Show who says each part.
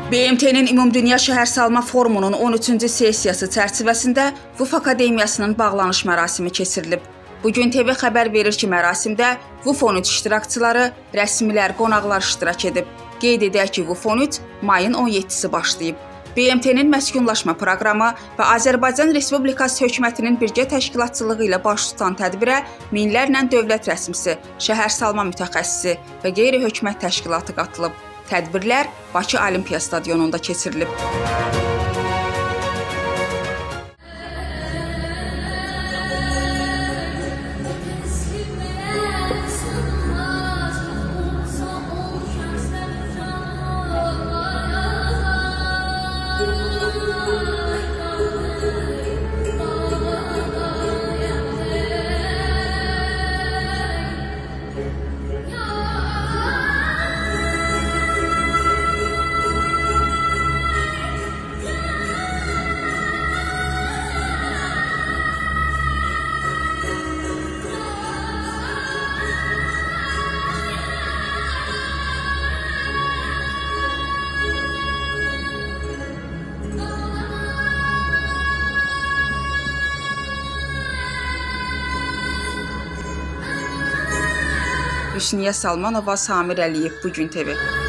Speaker 1: BMT-nin Ümumdünya Şəhərsalma Forumunun 13-cü sessiyası çərçivəsində VUF Akademiyasının bağlanış mərasimi keçirilib. Bugün TV xəbər verir ki, mərasimdə VUF 13 iştirakçıları, rəsmilər, qonaqlar iştirak edib. Qeyd edək ki, VUF 13 mayın 17-si başlayıb. BMT-nin məskunlaşma proqramı və Azərbaycan Respublikası hökumətinin birgə təşkilatçılığı ilə baş tutan tədbirə minlərlə dövlət rəsmisi, şəhərsalma mütəxəssisi və qeyri-hökumət təşkilatı qatılıb. Tədbirlər Bakı Olimpiya Stadionunda keçirilib. Hüsniyə Salmanova, Samir Əliyev, Bugün TV.